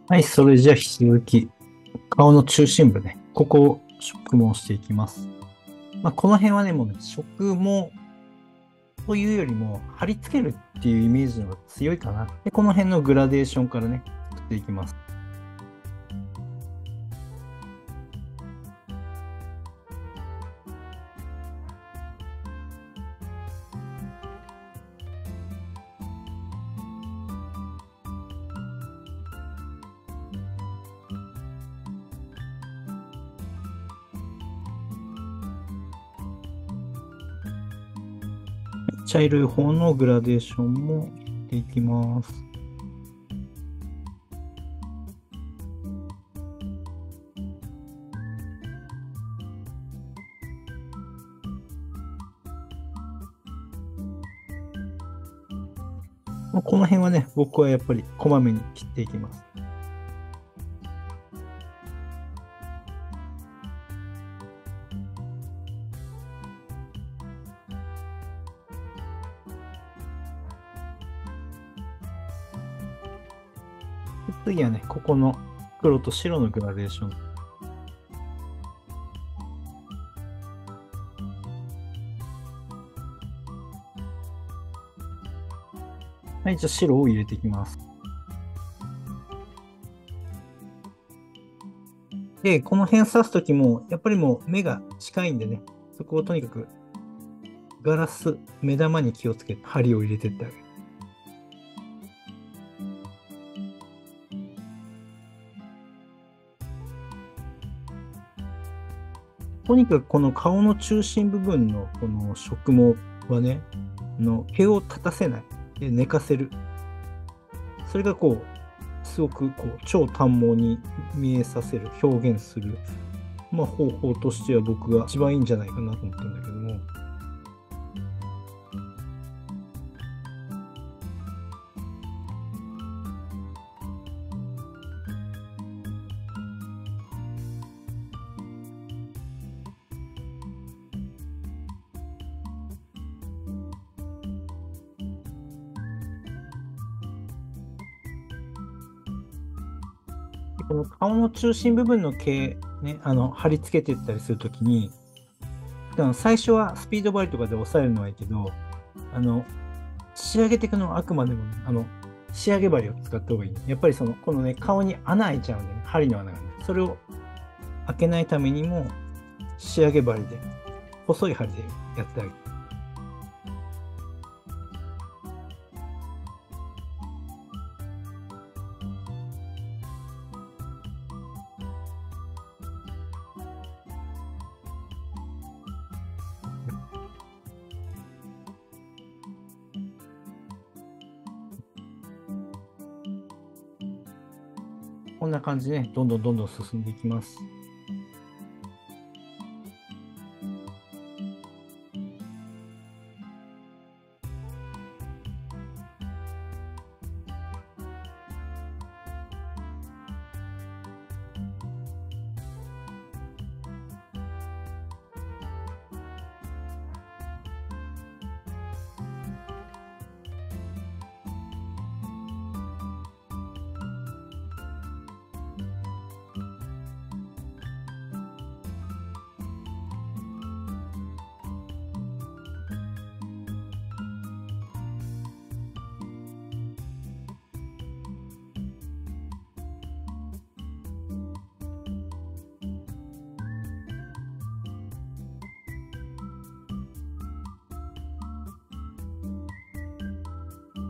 はい、それじゃあ引き続き、顔の中心部ね、ここを植毛していきます。この辺はね、もうね、植毛というよりも、貼り付けるっていうイメージの方が強いかな。で、この辺のグラデーションからね、作っていきます。茶色い方のグラデーションも入れていきます。この辺はね、僕はやっぱりこまめに切っていきます。で次はね、ここの黒と白のグラデーション。はい、じゃあ白を入れていきます。で、この辺刺すときも、やっぱりもう目が近いんでね、そこをとにかくガラス、目玉に気をつけて針を入れてってあげる。とにかくこの顔の中心部分のこの植毛はね、毛を立たせない。で、寝かせる。それがこう、すごくこう超短毛に見えさせる、表現する、方法としては僕が一番いいんじゃないかなと思ってるんだけども、この顔の中心部分の毛、ね、貼り付けていったりするときに、最初はスピード針とかで押さえるのはいいけど、あの、仕上げていくのはあくまでもね、仕上げ針を使った方がいいね。やっぱりこのね、顔に穴開いちゃうんでね、針の穴がね。それを開けないためにも、仕上げ針で、細い針でやってあげる。こんな感じでね、どんどんどんどん進んでいきます。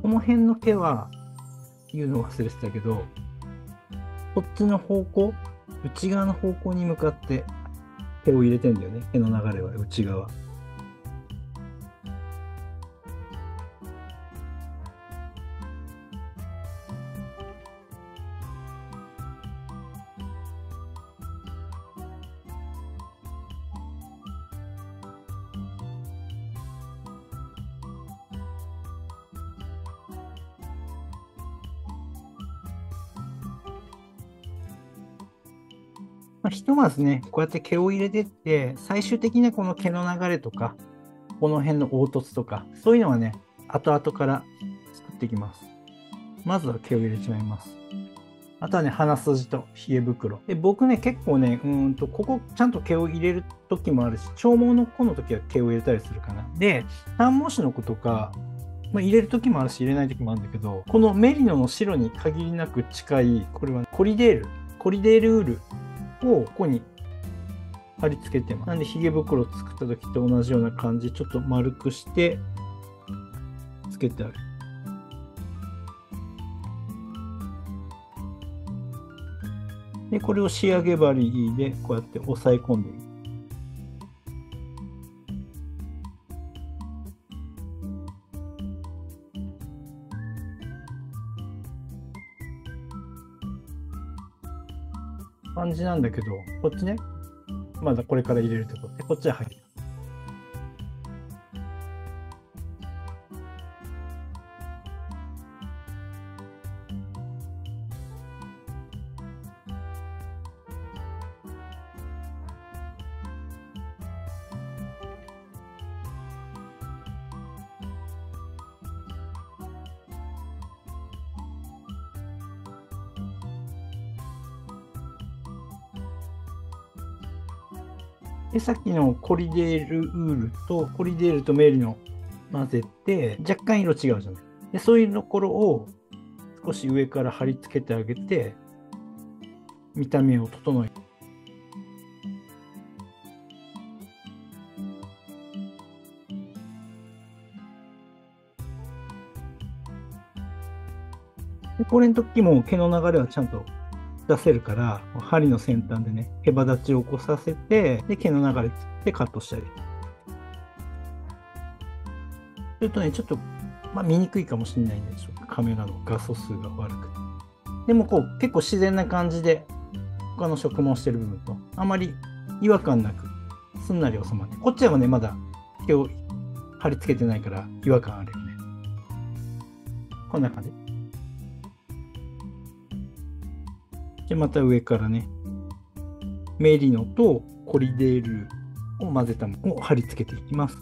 この辺の毛は、言うの忘れてたけど、こっちの方向、内側の方向に向かって毛を入れてんだよね。毛の流れは内側。ひとまずね、こうやって毛を入れてって、最終的なこの毛の流れとか、この辺の凹凸とか、そういうのはね、後々から作っていきます。まずは毛を入れちゃいます。あとはね、鼻筋と髭袋。で、僕ね、結構ね、ここちゃんと毛を入れる時もあるし、長毛の子の時は毛を入れたりするかな。で、短毛種の子とか、まあ、入れる時もあるし、入れない時もあるんだけど、このメリノの白に限りなく近い、これはコリデールウールをここに貼り付けてます。なんで、髭袋を作った時と同じような感じ、ちょっと丸くして、つけてある。で、これを仕上げ針でこうやって押さえ込んでいく。感じなんだけど、こっちね、まだこれから入れるところで、こっちは入る。で、さっきのコリデールウールとコリデールとメリノ混ぜて、若干色違うじゃない。で、そういうところを少し上から貼り付けてあげて、見た目を整える。で、これの時も毛の流れはちゃんと出せるから、針の先端でね、毛羽立ちを起こさせて、で、毛の流れ切ってカットしたり。するとね、ちょっと、まあ、見にくいかもしれないんでしょう。カメラの画素数が悪くて。でもこう、結構自然な感じで、他の植毛してる部分と、あまり違和感なく、すんなり収まって。こっちはね、まだ毛を貼り付けてないから違和感あるよね。こんな感じ。で、また上からね、メリノとコリデールを混ぜたものを貼り付けていきます。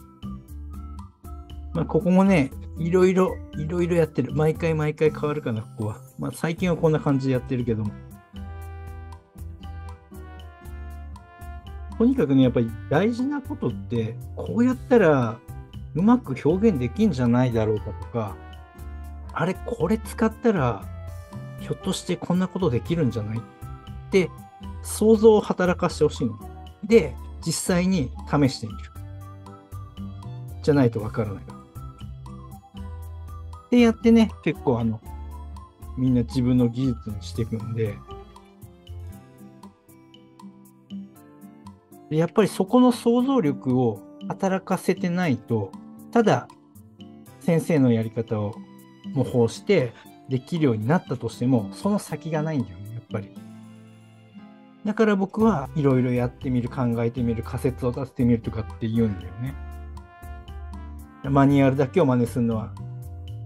まあ、ここもね、いろいろやってる。毎回変わるかな、ここは。まあ、最近はこんな感じでやってるけども。とにかくね、やっぱり大事なことって、こうやったらうまく表現できんじゃないだろうかとか、あれ、これ使ったら、ひょっとしてこんなことできるんじゃないって想像を働かしてほしいの。で、実際に試してみる。じゃないとわからないから。でやってね、結構みんな自分の技術にしていくんで、やっぱりそこの想像力を働かせてないと、ただ先生のやり方を模倣してできるようになったとしても、その先がないんだよね、やっぱり。だから僕はいろいろやってみる、考えてみる、仮説を立ててみるとかって言うんだよね。マニュアルだけを真似するのは、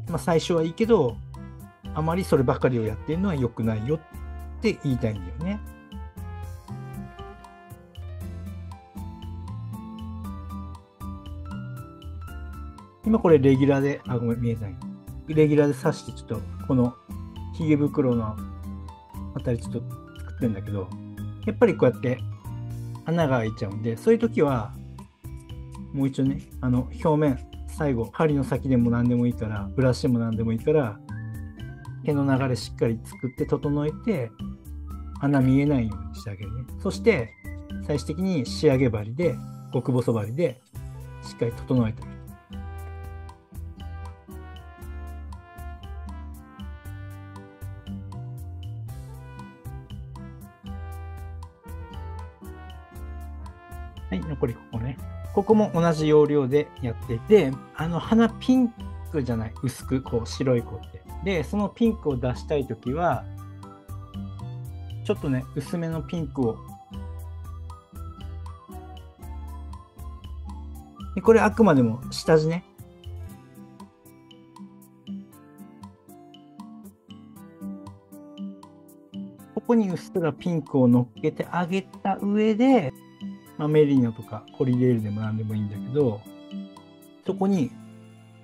まあ、最初はいいけど、あまりそればかりをやってるのは良くないよって言いたいんだよね。今これレギュラーで、ごめん、見えない。レギュラーで刺して、ちょっとこのひげ袋のあたりちょっと作ってるんだけど、やっぱりこうやって穴が開いちゃうんで、そういう時は、もう一度ね、表面、最後、針の先でも何でもいいから、ブラシでも何でもいいから、毛の流れしっかり作って整えて、穴見えないようにしてあげるね。そして、最終的に仕上げ針で、極細針で、しっかり整えてあげる。はい、残りここね。ここも同じ要領でやっていて、花ピンクじゃない、薄くこう白い子って。で、そのピンクを出したいときは、ちょっとね、薄めのピンクを。で、これあくまでも下地ね。ここにうっすらピンクを乗っけてあげた上で、まあ、メリノとかコリデールでも何でもいいんだけど、そこに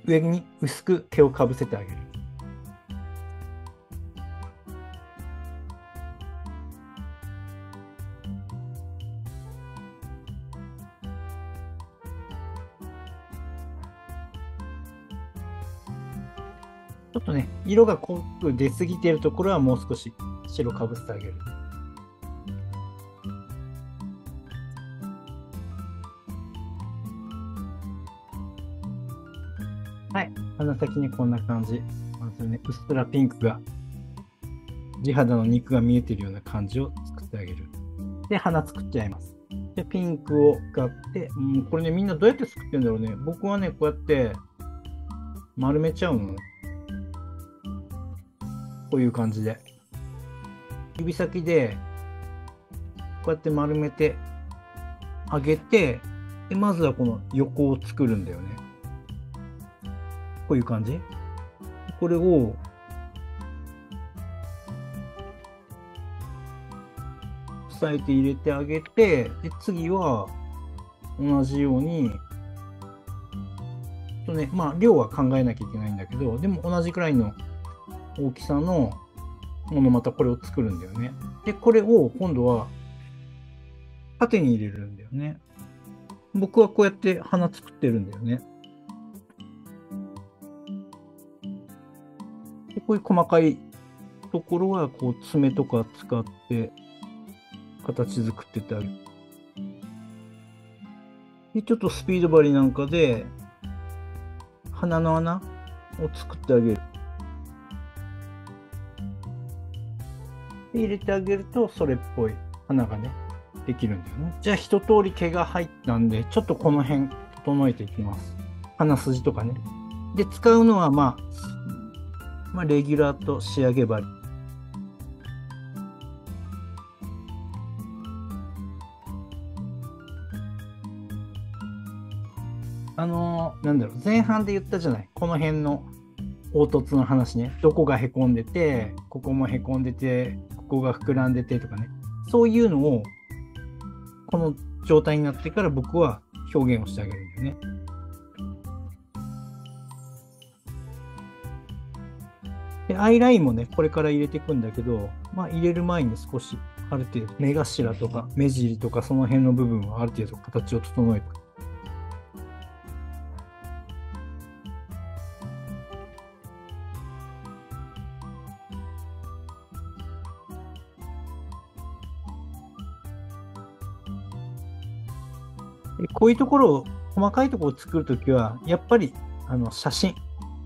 上に薄く毛をかぶせてあげる。ちょっとね、色が濃く出すぎているところはもう少し白かぶせてあげる。はい。鼻先にこんな感じ。まずね、うっすらピンクが、地肌の肉が見えてるような感じを作ってあげる。で、鼻作っちゃいます。で、ピンクを使って、これね、みんなどうやって作ってるんだろうね。僕はね、こうやって丸めちゃうの。こういう感じで。指先で、こうやって丸めてあげて、で、まずはこの横を作るんだよね。こういう感じ。これを、押さえて入れてあげて、で、次は、同じように、まあ、量は考えなきゃいけないんだけど、でも同じくらいの大きさのもの、またこれを作るんだよね。で、これを今度は縦に入れるんだよね。僕はこうやって花作ってるんだよね。で、こういう細かいところは、こう、爪とか使って形作ってってあげる。で、ちょっとスピード針なんかで、鼻の穴を作ってあげる。で、入れてあげると、それっぽい花がね、できるんだよね。じゃあ、一通り毛が入ったんで、ちょっとこの辺、整えていきます。鼻筋とかね。で、使うのは、まあ、レギュラーと仕上げ針。なんだろう、前半で言ったじゃない。この辺の凹凸の話ね。どこがへこんでて、ここもへこんでて、ここが膨らんでてとかね。そういうのを、この状態になってから僕は表現をしてあげるんだよね。で、アイラインもね、これから入れていくんだけど、まあ入れる前に少し、ある程度、目頭とか目尻とかその辺の部分はある程度形を整えて。でこういうところを、細かいところを作るときは、やっぱり、写真、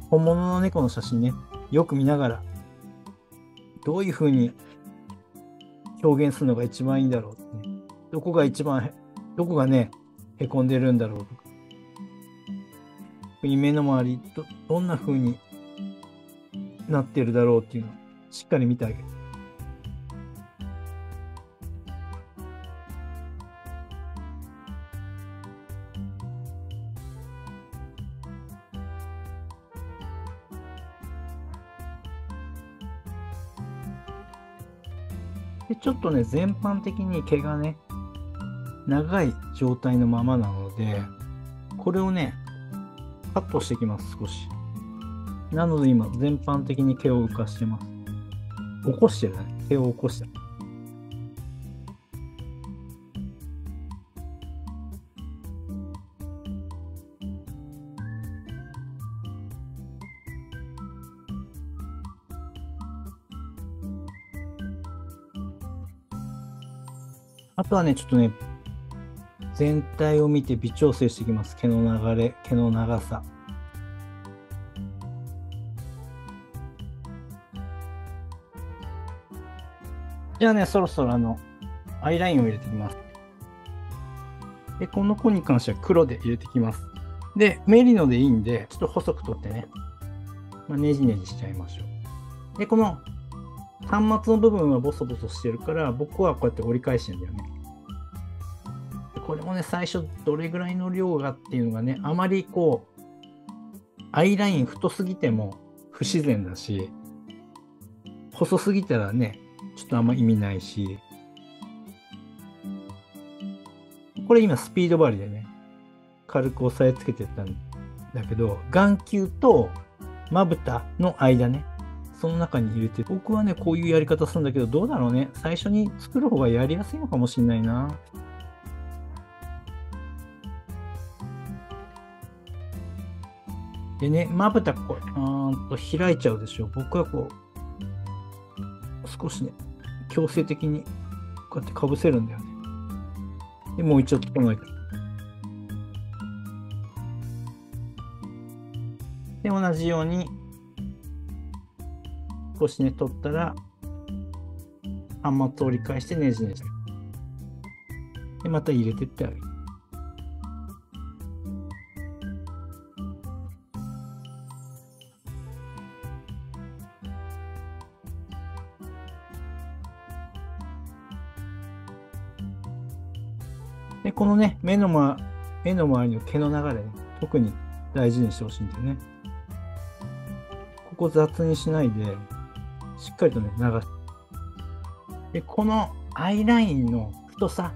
本物の猫の写真ね、よく見ながら、どういうふうに表現するのが一番いいんだろうってね、どこがね、へこんでるんだろうとか、目の周り、どんなふうになってるだろうっていうのをしっかり見てあげる。で、ちょっとね、全般的に毛がね、長い状態のままなので、これをね、カットしていきます、少し。なので今、全般的に毛を浮かしてます。起こしてるね。毛を起こしてる。あとはね、ちょっとね、全体を見て微調整していきます。毛の流れ、毛の長さ。じゃあね、そろそろアイラインを入れていきます。で、この子に関しては黒で入れていきます。で、メリノでいいんで、ちょっと細く取ってね、ねじねじしちゃいましょう。で、この端末の部分はボソボソしてるから、僕はこうやって折り返してるんだよね。これもね、最初どれぐらいの量がっていうのがね、あまりこう、アイライン太すぎても不自然だし、細すぎたらね、ちょっとあんま意味ないし、これ今スピード針でね、軽く押さえつけてたんだけど、眼球とまぶたの間ね、その中に入れて、僕はね、こういうやり方するんだけど、どうだろうね。最初に作る方がやりやすいのかもしれないな。でね、まぶた開いちゃうでしょ。僕はこう、少しね、強制的にこうやってかぶせるんだよね。で、もう一度整えて。で、同じように、少しね、取ったら、半末折り返してねじねじ。で、また入れてってあげる。で、このね、目の周りの毛の流れ、ね、特に大事にしてほしいんだよね。ここ雑にしないで、しっかりとね、流す。で、このアイラインの太さ、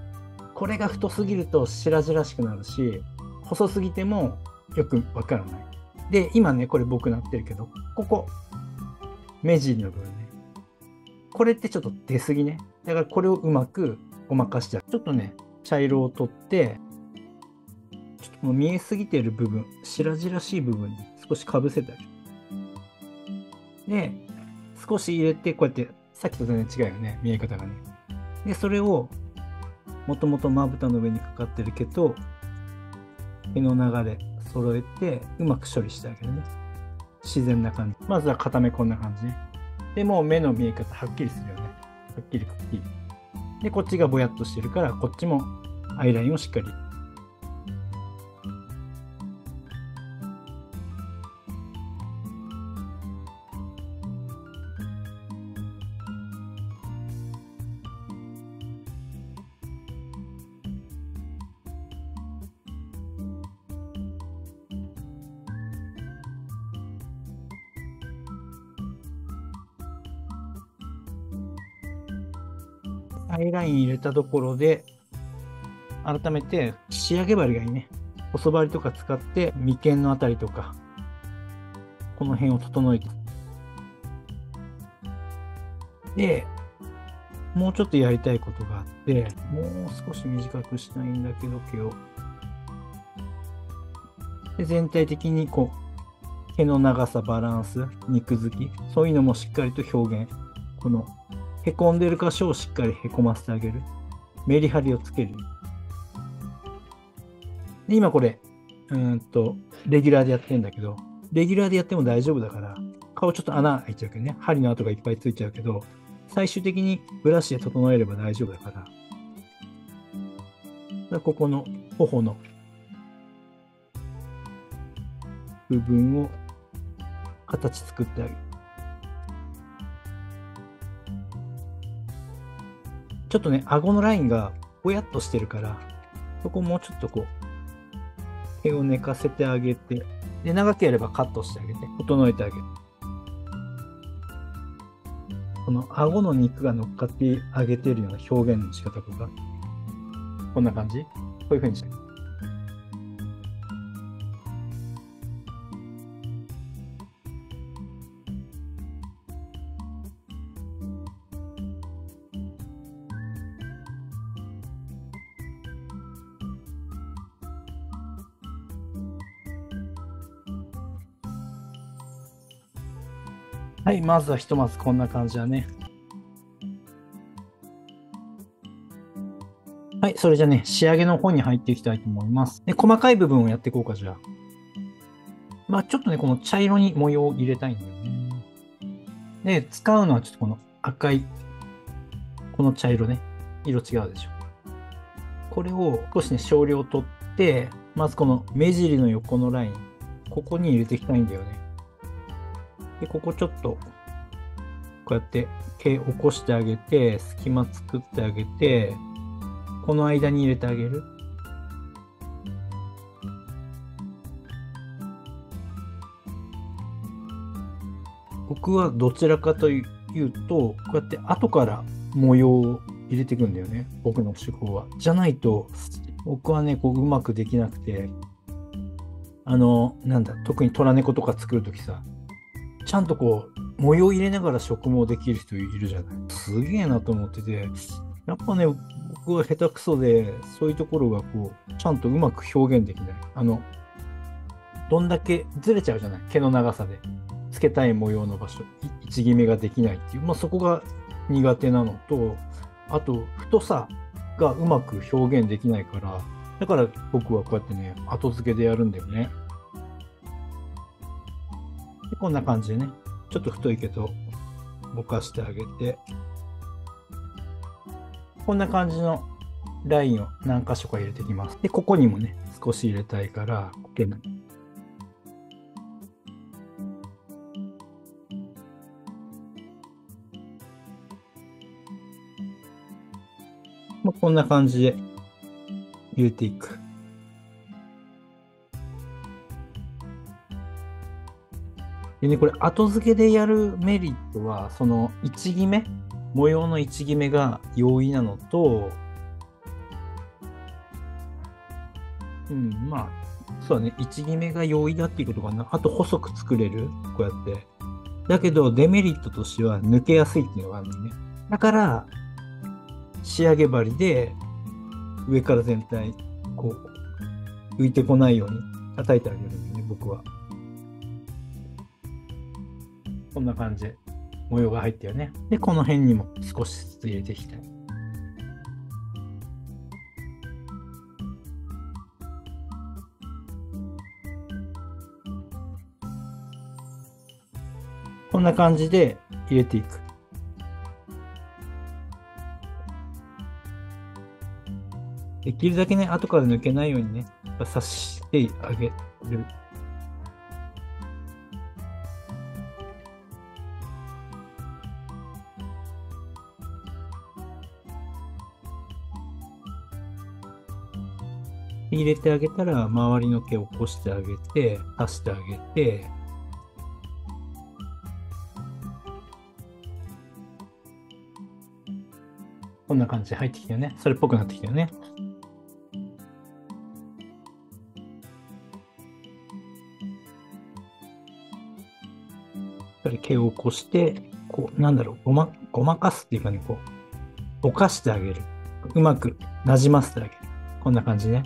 これが太すぎると白々しくなるし、細すぎてもよくわからない。で、今ね、これ僕なってるけど、ここ、目尻の部分ね。これってちょっと出すぎね。だからこれをうまくごまかしちゃう。ちょっとね、茶色を取って、ちょっともう見えすぎてる部分、白々しい部分に少しかぶせてあげる。で、少し入れて、こうやって、さっきと全然違うよね、見え方がね。で、それを、もともとまぶたの上にかかってる毛と、毛の流れ揃えて、うまく処理してあげるね。自然な感じ。まずは片目こんな感じね。で、もう目の見え方はっきりするよね。はっきりくっきり。で、こっちがぼやっとしてるから、こっちもアイラインをしっかり。アイライン入れたところで、改めて仕上げ針がいいね。細針とか使って眉間のあたりとか、この辺を整えて。で、もうちょっとやりたいことがあって、もう少し短くしたいんだけど、毛を。で、全体的にこう、毛の長さ、バランス、肉付き、そういうのもしっかりと表現。この、へこんでる箇所をしっかりへこませてあげる。メリハリをつける。で、今これ、レギュラーでやってるんだけど、レギュラーでやっても大丈夫だから、顔ちょっと穴開いちゃうけどね、針の跡がいっぱいついちゃうけど、最終的にブラシで整えれば大丈夫だから、ここの頬の部分を形作ってあげる。ちょっとね、顎のラインがぼやっとしてるから、そこもうちょっとこう、毛を寝かせてあげて、で、長ければカットしてあげて、整えてあげる。この顎の肉が乗っかってあげてるような表現の仕方とか、こんな感じ？こういう風にして。はい、まずはひとまずこんな感じだね。はい、それじゃね、仕上げの方に入っていきたいと思います。で、細かい部分をやっていこうか、じゃあ。まあ、ちょっとね、この茶色に模様を入れたいんだよね。で、使うのはちょっとこの赤い、この茶色ね、色違うでしょ。これを少しね、少量取って、まずこの目尻の横のライン、ここに入れていきたいんだよね。で、ここちょっと、こうやって毛起こしてあげて、隙間作ってあげて、この間に入れてあげる。僕はどちらかというと、こうやって後から模様を入れていくんだよね。僕の手法は。じゃないと、僕はね、こううまくできなくて、なんだ、特に虎猫とか作るときさ、ちゃんとこう、模様入れながら植毛できる人いるじゃない。すげえなと思ってて、やっぱね、僕は下手くそで、そういうところがこう、ちゃんとうまく表現できない。どんだけずれちゃうじゃない、毛の長さで。つけたい模様の場所、位置決めができないっていう、そこが苦手なのと、あと、太さがうまく表現できないから、だから僕はこうやってね、後付けでやるんだよね。でこんな感じでね、ちょっと太いけど、ぼかしてあげて、こんな感じのラインを何箇所か入れていきます。で、ここにもね、少し入れたいから、こけない。こんな感じで入れていく。でね、これ後付けでやるメリットは、その位置決め、模様の位置決めが容易なのと、そうだね、位置決めが容易だっていうことかな。あと細く作れる、こうやって。だけど、デメリットとしては抜けやすいっていうのがあるんだよね。だから、仕上げ針で上から全体、こう、浮いてこないように叩いてあげるんだよね、僕は。こんな感じで模様が入ってるよね。で、この辺にも少しずつ入れていきたい。こんな感じで入れていく。できるだけね、後から抜けないようにね、刺してあげる。入れてあげたら、周りの毛を起こしてあげて、刺してあげて、こんな感じで入ってきたよね。それっぽくなってきたよね。それ毛を起こして、こう、ごまかすっていうかね、こう、ぼかしてあげる。うまくなじませてあげる。こんな感じね。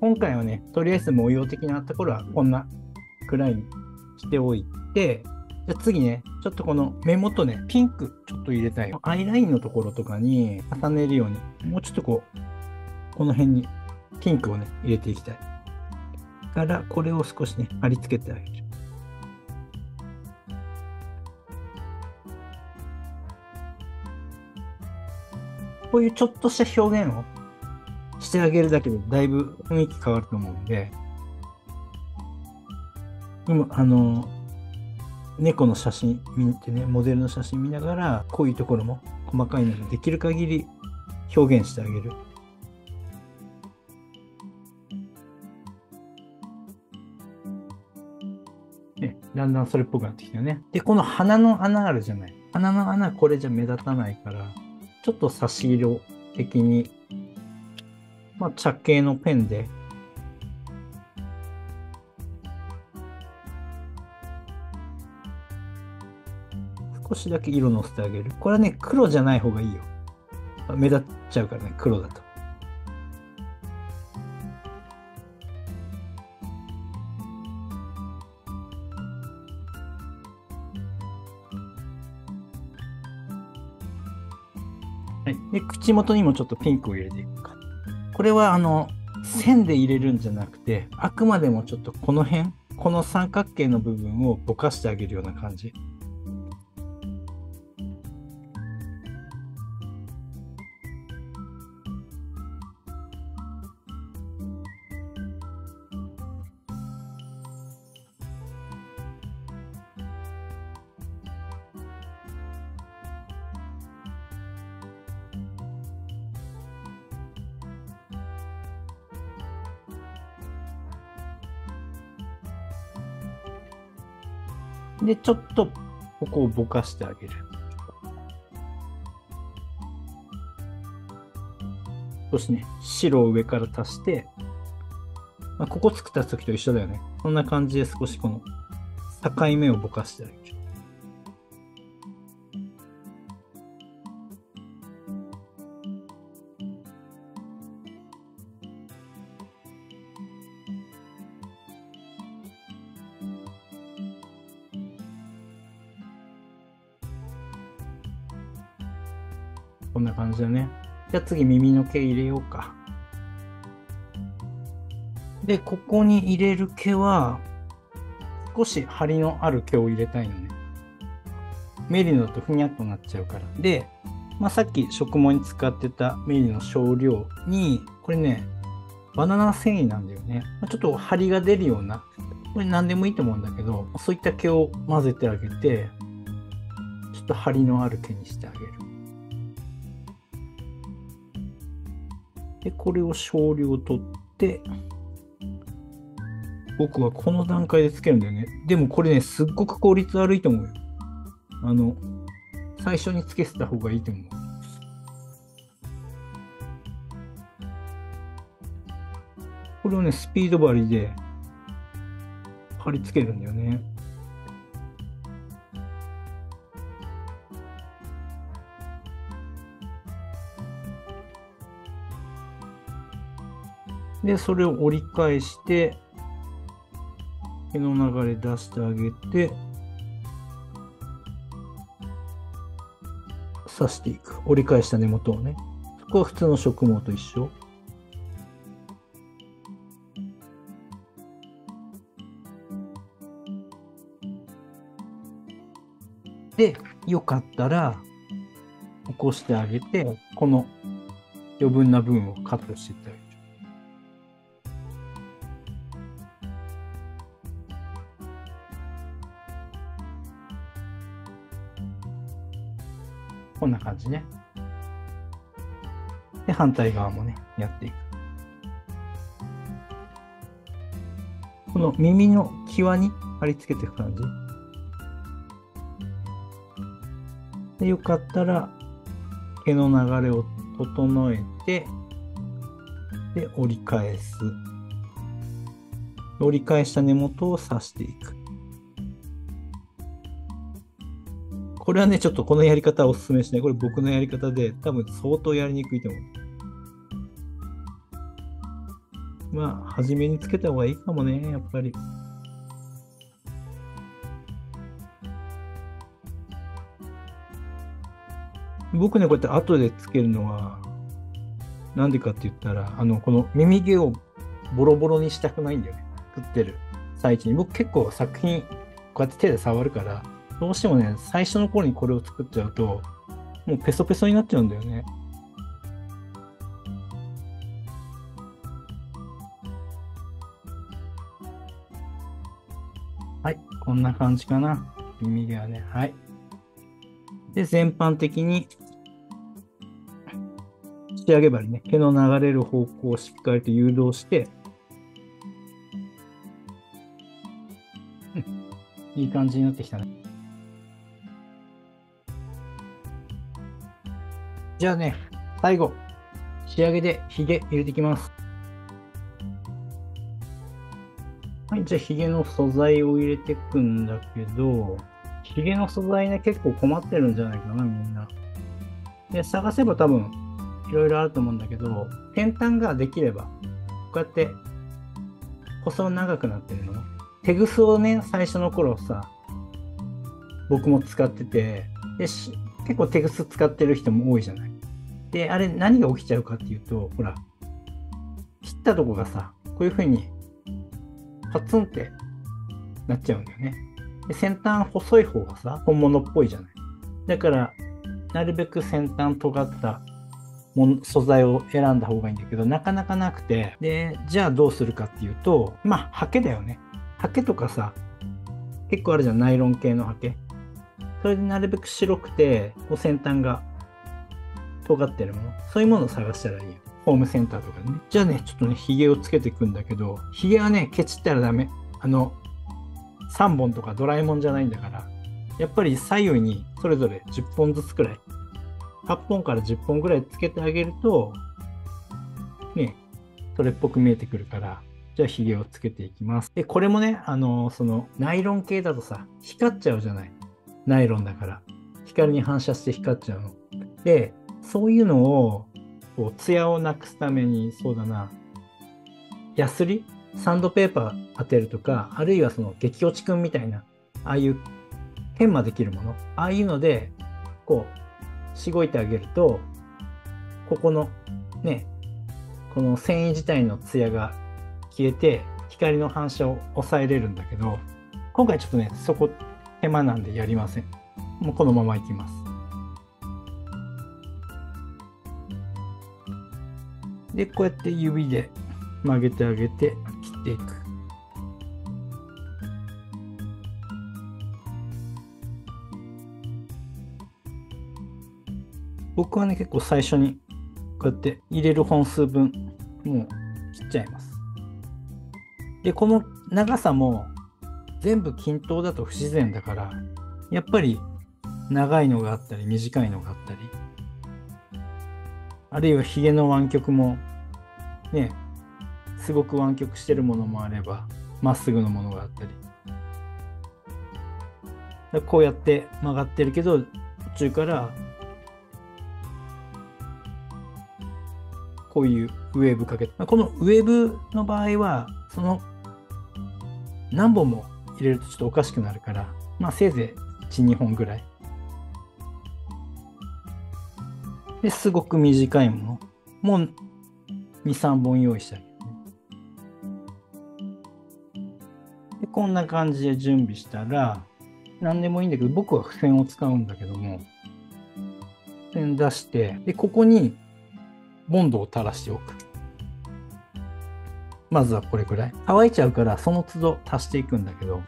今回はね、とりあえず模様的なところはこんなくらいにしておいて、じゃあ次ね、ちょっとこの目元ね、ピンクちょっと入れたい。アイラインのところとかに重ねるように、もうちょっとこう、この辺にピンクをね、入れていきたい。から、これを少しね、貼り付けてあげる。こういうちょっとした表現をしてあげるだけでだいぶ雰囲気変わると思うんで、今、猫の写真見てね、モデルの写真見ながら、こういうところも細かいのでできる限り表現してあげる。ね、だんだんそれっぽくなってきたよね。で、この鼻の穴あるじゃない。鼻の穴これじゃ目立たないから、ちょっと差し色的に、茶系のペンで、少しだけ色のせてあげる。これはね、黒じゃない方がいいよ。目立っちゃうからね、黒だと。はい。で、口元にもちょっとピンクを入れていくか。これは線で入れるんじゃなくて、あくまでもちょっとこの辺、この三角形の部分をぼかしてあげるような感じ。で、ちょっとここをぼかしてあげる。そしてね、白を上から足して、ここ作った時と一緒だよね。こんな感じで少しこの境目をぼかしてあげる。こんな感じだね。じゃあ次耳の毛入れようか。で、ここに入れる毛は、少し張りのある毛を入れたいのね。メリノだとふにゃっとなっちゃうから。で、さっき植毛に使ってたメリの少量に、これね、バナナ繊維なんだよね。ちょっと張りが出るような、これ何でもいいと思うんだけど、そういった毛を混ぜてあげて、ちょっと張りのある毛にしてあげる。で、これを少量取って、僕はこの段階でつけるんだよね。でもこれね、すっごく効率悪いと思うよ。最初につけてた方がいいと思う。これをね、スピード針で貼り付けるんだよね。で、それを折り返して、毛の流れ出してあげて、刺していく。折り返した根元をね。そこは普通の植毛と一緒。で、よかったら、起こしてあげて、この余分な部分をカットしていってあげる。こんな感じね。で、反対側もね、やっていく。この耳の際に貼り付けていく感じ。で、よかったら、毛の流れを整えて、で、折り返す。折り返した根元を刺していく。これはね、ちょっとこのやり方はおすすめしない。これ僕のやり方で、多分相当やりにくいと思う。初めにつけた方がいいかもね、やっぱり。僕ね、こうやって後でつけるのは、なんでかって言ったら、この耳毛をボロボロにしたくないんだよね。作ってる最中に。僕結構作品、こうやって手で触るから、どうしてもね、最初の頃にこれを作っちゃうと、もうペソペソになっちゃうんだよね。はい、こんな感じかな。耳毛はね。はい。で、全般的に、仕上げ針ね、毛の流れる方向をしっかりと誘導して、いい感じになってきたね。じゃあね、最後、仕上げでヒゲ入れていきます。はい、じゃあヒゲの素材を入れていくんだけど、ヒゲの素材ね、結構困ってるんじゃないかな、みんな。で、探せば多分、いろいろあると思うんだけど、先端ができれば、こうやって、細長くなってるの。テグスをね、最初の頃さ、僕も使ってて、で結構テグス使ってる人も多いじゃない。で、あれ何が起きちゃうかっていうと、ほら、切ったとこがさ、こういう風に、パツンってなっちゃうんだよね。で、先端細い方がさ、本物っぽいじゃない。だから、なるべく先端尖った素材を選んだ方がいいんだけど、なかなかなくて、で、じゃあどうするかっていうと、ハケだよね。ハケとかさ、結構あるじゃん、ナイロン系のハケ。それでなるべく白くて、先端が尖ってるもの。そういうものを探したらいいよ。ホームセンターとかでね。じゃあね、ちょっとね、ヒゲをつけていくんだけど、ヒゲはね、ケチったらダメ。3本とかドラえもんじゃないんだから、やっぱり左右にそれぞれ10本ずつくらい、8本から10本ぐらいつけてあげると、ね、それっぽく見えてくるから、じゃあヒゲをつけていきます。で、これもね、そのナイロン系だとさ、光っちゃうじゃない。ナイロンだから。光に反射して光っちゃうの。で、そういうのを、こう、ツヤをなくすために、そうだな、ヤスリサンドペーパー当てるとか、あるいはその激落ちくんみたいな、ああいう研磨できるもの、ああいうので、こう、しごいてあげると、ここの、ね、この繊維自体のツヤが消えて、光の反射を抑えれるんだけど、今回ちょっとね、そこ手間なんでやりません。もうこのままいきます。で、こうやって指で曲げてあげて切っていく。僕はね、結構最初にこうやって入れる本数分、もう切っちゃいます。で、この長さも全部均等だと不自然だから、やっぱり長いのがあったり短いのがあったり、あるいはヒゲの湾曲もね、すごく湾曲してるものもあれば、まっすぐのものがあったり。こうやって曲がってるけど、途中からこういうウェーブかけて、このウェーブの場合は、その何本も入れるとちょっとおかしくなるから、まあせいぜい1、2本ぐらい。で、すごく短いものも2、3本用意してあげる。で、こんな感じで準備したら、何でもいいんだけど、僕は付箋を使うんだけども、付箋出して、で、ここにボンドを垂らしておく。まずはこれくらい。乾いちゃうから、その都度足していくんだけど、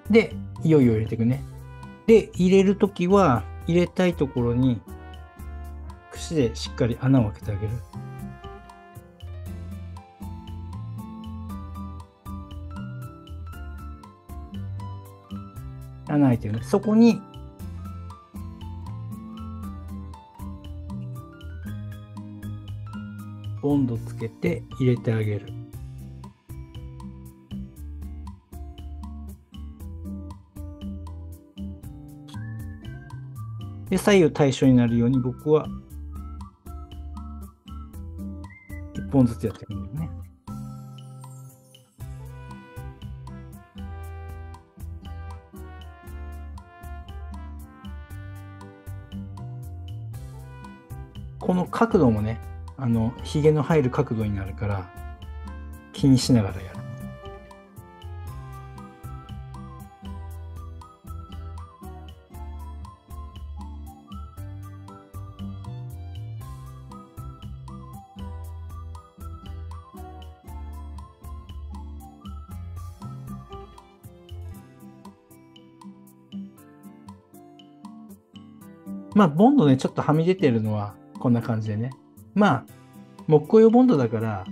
で、いよいよ入れていくね。で、入れるときは、入れたいところに、櫛でしっかり穴を開けてあげる。穴開いてるね。そこに、ボンドつけて入れてあげる。で、左右対称になるように僕は1本ずつやっていくんだよね。この角度もね、ひげの入る角度になるから気にしながらやる。まあ、ボンドね、ちょっとはみ出てるのはこんな感じでね。まあ、木工用ボンドだから、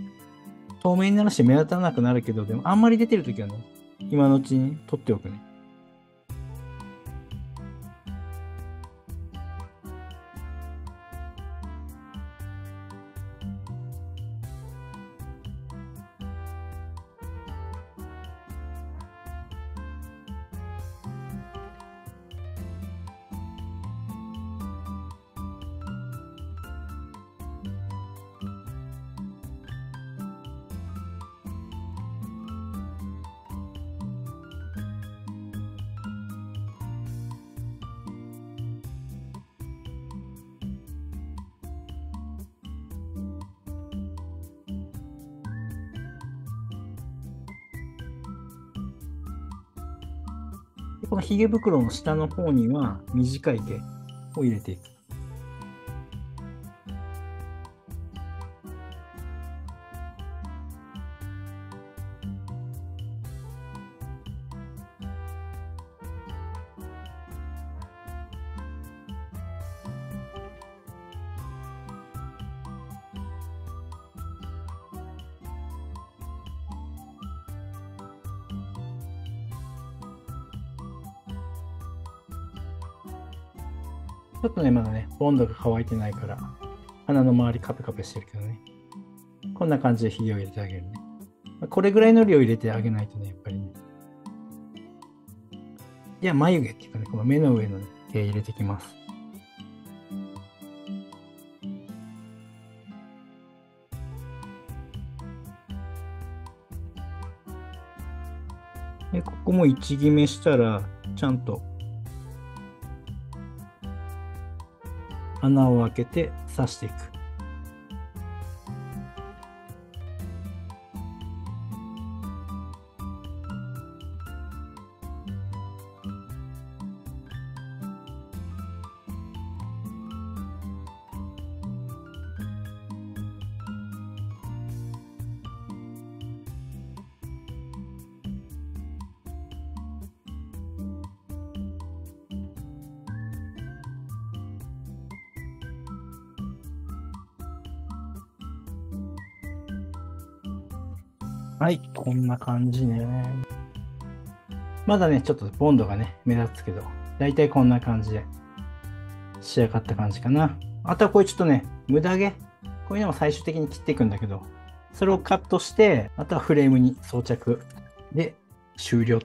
透明になるし目立たなくなるけど、でもあんまり出てるときはね、今のうちに取っておくね。でこのヒゲ袋の下の方には短い毛を入れていく。ちょっとね、まだね、ボンドが乾いてないから、鼻の周りカペカペしてるけどね。こんな感じでひげを入れてあげるね。これぐらいの量入れてあげないとね、やっぱりね。じゃあ、眉毛っていうかね、この目の上の、ね、毛入れていきます。で、ここも位置決めしたら、ちゃんと穴を開けて刺していく。はい、こんな感じね。まだね、ちょっとボンドがね、目立つけど、だいたいこんな感じで仕上がった感じかな。あとはこういうちょっとね、無駄毛。こういうのも最終的に切っていくんだけど、それをカットして、あとはフレームに装着で終了。